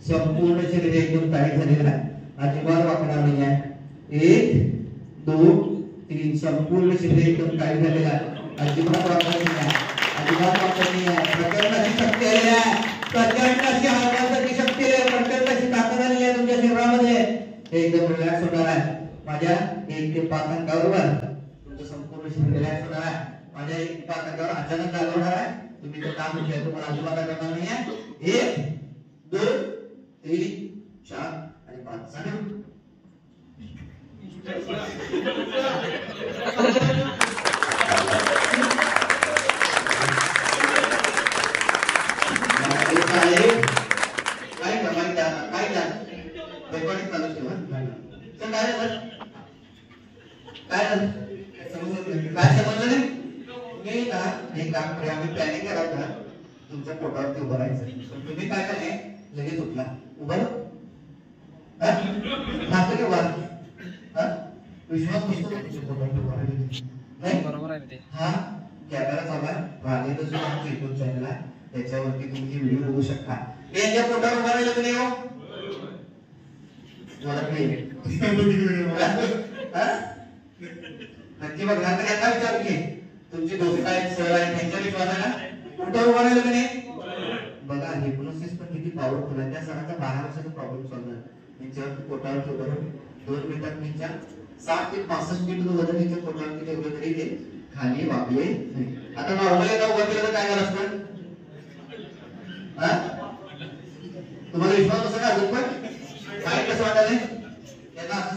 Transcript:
संपूर्ण शरीर एकदम टाईट झालेलं आहे, अजिबात वाकणार नाही आहे। 1 2 3 संपूर्ण शरीर एकदम टाईट झालेलं आहे, अजिबात वाकणार नाही आहे, अजिबात वाकणार नाही आहे। प्रचंड शक्ती आलेली आहे, प्रचंड अशी हालचालची शक्ती आहे, प्रचंड अशी ताकद आलेली आहे तुमच्या शरीरामध्ये। एकदम रिलॅक्स होणार आहे। माझ्या 1 ते 5 अंकावर तुमचं संपूर्ण शरीर रिलॅक्स होणार आहे। माझ्या 1 ते 5 अंकावर अचानक जागा होणार आहे, तुम्ही तो काम केलं तुम्हाला अजिबात करणार नाही आहे। 1 2 3 4 आणि 5 सांगा। प्लॅनिंग करा तुमच्या पोटावरती उभं राहायचं, तुम्ही काय करणे लगेच उठला उभं विश्वास बसतो नाही बरोबर आहे ते। हा कॅमेरा चालू राजेंद्र जो आमच्या युट्यूब चॅनल आहे त्याच्यावरती तुम्ही व्हिडिओ बघू शकता। यांच्या पोटावर उभं राहिलं तुम्ही हो नक्की बघा तर यांना विचार की तुमचे दोस्त आहेत सर आहेत त्यांच्या विश्वासाला पोटावर उभं राहिलं की नाही बघा। हिप्नोसिस पण किती पॉवरफुल आहे, त्या सरांचा 12 वर्षाचा प्रॉब्लेम सॉल्व्ह झाला। त्यांच्यावरती पोटावरती उभं राहून 2 मिनिटात त्यांच्या 60 ते 65 किलो वजन त्यांच्या पोटावरती ठेवलं तरी ते खाली वाकले नाही। आता नॉर्मली आता उभं केलं तर काय झालं असतं? तुम्हाला विश्वास बसला अजून पण काय कसं वाटायला? त्यांना असं